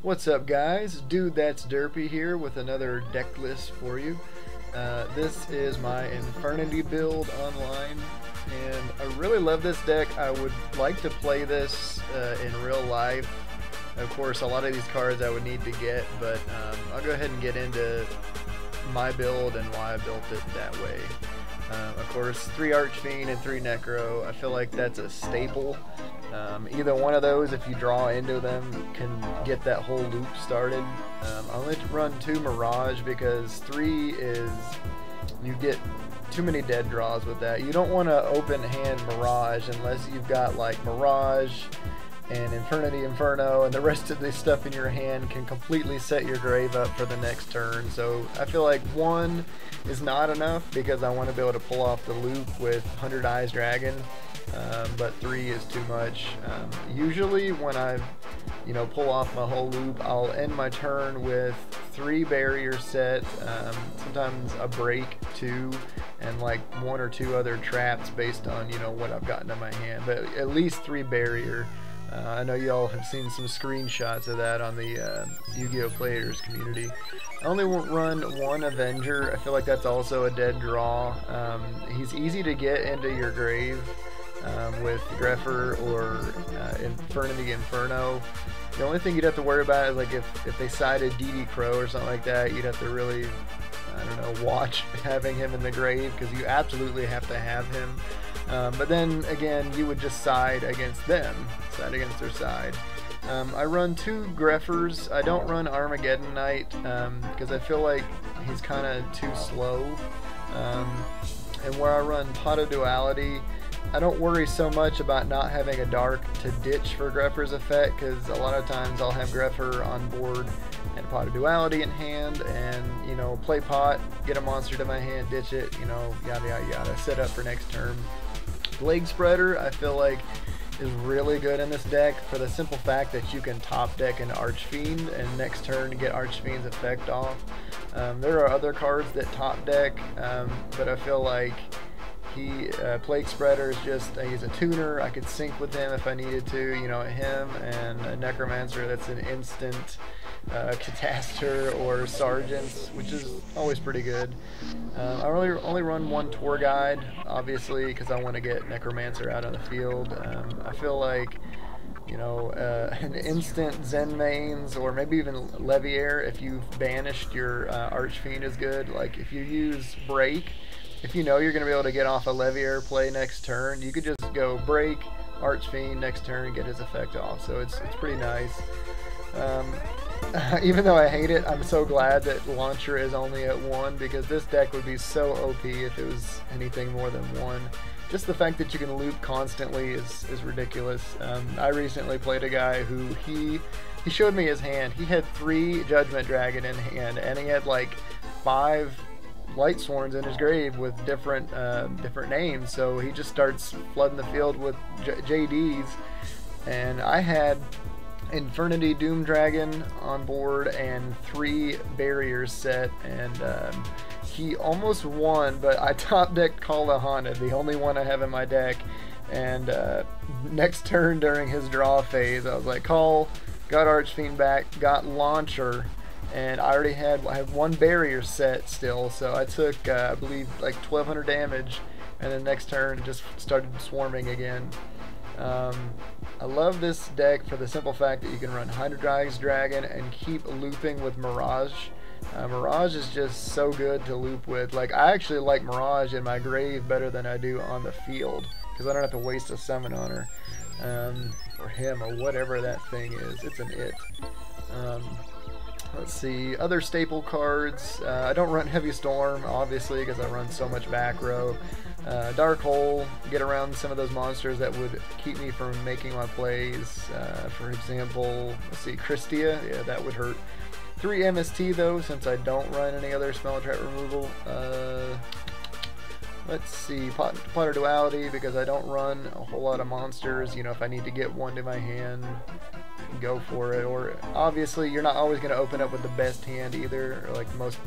What's up, guys? Dude, that's Derpy here with another deck list for you. This is my Infernity build online, and I really love this deck. I would like to play this in real life. Of course, a lot of these cards I would need to get, but I'll go ahead and get into my build and why I built it that way. Of course, 3 Archfiend and 3 Necro. I feel like that's a staple. Either one of those, if you draw into them, can get that whole loop started. I only run 2 Mirage because 3 is, you get too many dead draws with that. You don't want to open hand Mirage unless you've got like Mirage and Infernity, Inferno, and the rest of the stuff in your hand can completely set your grave up for the next turn. So I feel like 1 is not enough because I want to be able to pull off the loop with 100 Eyes Dragon, but 3 is too much. Usually when I pull off my whole loop, I'll end my turn with 3 barrier set, sometimes a break 2, and like 1 or 2 other traps based on what I've gotten in my hand, but at least 3 barrier. I know y'all have seen some screenshots of that on the Yu-Gi-Oh! Players community. I only run 1 Avenger. I feel like that's also a dead draw. He's easy to get into your grave with Greffer or Infernity Inferno. The only thing you'd have to worry about is like if they sided DD Crow or something like that, you'd have to really, I don't know, watch having him in the grave because you absolutely have to have him. But then again, you would just side against them, side against their side. I run 2 Greffers. I don't run Armageddon Knight because I feel like he's kind of too slow. And where I run Pot of Duality, I don't worry so much about not having a dark to ditch for Greffer's effect because a lot of times I'll have Greffer on board and Pot of Duality in hand and, play pot, get a monster to my hand, ditch it, yada yada yada, set up for next turn. Leg Spreader, I feel like, is really good in this deck for the simple fact that you can top deck an Archfiend and next turn get Archfiend's effect off. There are other cards that top deck, but I feel like Plague Spreader is just, he's a tuner. I could sync with him if I needed to, him and a Necromancer that's an instant Catastor or Sergeants, which is always pretty good. I only run 1 Tour Guide, obviously, because I want to get Necromancer out on the field. I feel like, an instant Zen Mains or maybe even Leviair, if you've banished your Archfiend, is good. Like if you use Break, if you're going to be able to get off a Leviair play next turn, you could just go Break, Archfiend next turn and get his effect off. So it's pretty nice. Even though I hate it, I'm so glad that Launcher is only at 1 because this deck would be so OP if it was anything more than 1. Just the fact that you can loop constantly is ridiculous. I recently played a guy who he showed me his hand. He had 3 Judgment Dragon in hand and he had like 5 Lightsworns in his grave with different names, so he just starts flooding the field with JDs, and I had Infernity Doom Dragon on board and 3 barriers set, and he almost won, but I top decked Call the Haunted, the only one I have in my deck, and next turn during his draw phase I was like, Call, got Archfiend back, got Launcher, and I already had 1 barrier set still, so I took I believe like 1200 damage, and then next turn just started swarming again. I love this deck for the simple fact that you can run 100 Eyes Dragon and keep looping with Mirage. Mirage is just so good to loop with. Like, I actually like Mirage in my grave better than I do on the field because I don't have to waste a summon on her, or him, or whatever that thing is. It's an it. Let's see, other staple cards. I don't run Heavy Storm, obviously, because I run so much back row. Dark Hole, get around some of those monsters that would keep me from making my plays. For example, let's see, Christia, yeah, that would hurt. 3 MST though, since I don't run any other spell and trap removal. Let's see, Pot of Duality, because I don't run a whole lot of monsters. If I need to get 1 to my hand, go for it. Or obviously you're not always going to open up with the best hand either, or like most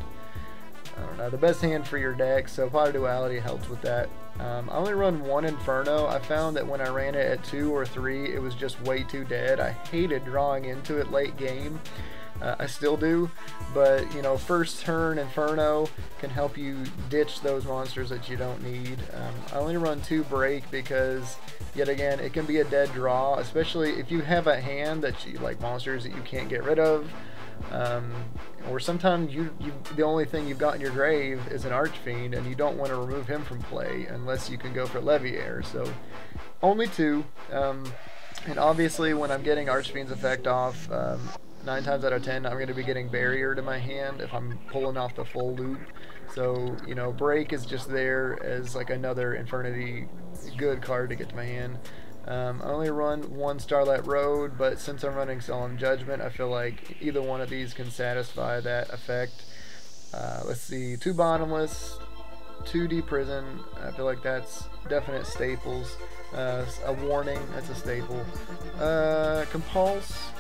I don't know, the best hand for your deck, so Pot of Duality helps with that. I only run 1 Inferno. I found that when I ran it at 2 or 3, it was just way too dead. I hated drawing into it late game. I still do, but you know, first turn Inferno can help you ditch those monsters that you don't need. I only run 2 Break because, yet again, it can be a dead draw, especially if you have a hand that you like monsters that you can't get rid of. Or sometimes the only thing you've got in your grave is an Archfiend, and you don't want to remove him from play unless you can go for Leviair. So only 2, and obviously when I'm getting Archfiend's effect off, 9 times out of 10 I'm going to be getting Barrier to my hand if I'm pulling off the full loop. So, you know, Break is just there as like another Infernity good card to get to my hand. I only run 1 Starlight Road, but since I'm running Solemn Judgment, I feel like either one of these can satisfy that effect. Let's see, 2 Bottomless, 2 Deep Prison, I feel like that's definite staples. A Warning, that's a staple. Compulse,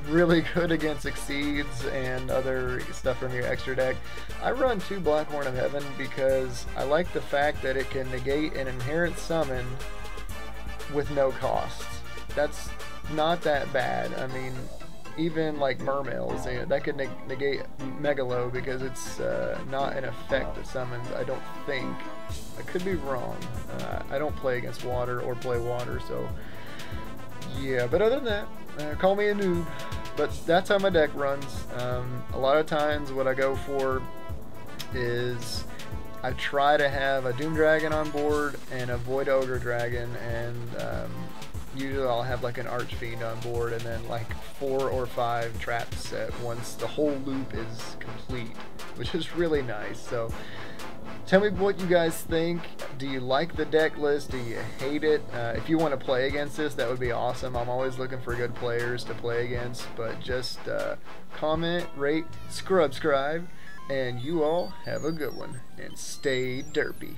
really good against Exceeds and other stuff from your extra deck. I run 2 Blackhorn of Heaven because I like the fact that it can negate an inherent summon with no cost. That's not that bad. I mean, even like Mermails, that could negate Megalo because it's not an effect that summons, I don't think. I could be wrong. I don't play against water or play water, so yeah. But other than that, call me a noob. But that's how my deck runs. A lot of times what I go for is I try to have a Doom Dragon on board and a Void Ogre Dragon, and usually I'll have like an Archfiend on board and then like 4 or 5 traps set once the whole loop is complete, which is really nice. So tell me what you guys think. Do you like the deck list? Do you hate it? If you want to play against this, that would be awesome. I'm always looking for good players to play against, but just comment, rate, SCRUBscribe, and you all have a good one, and stay derpy.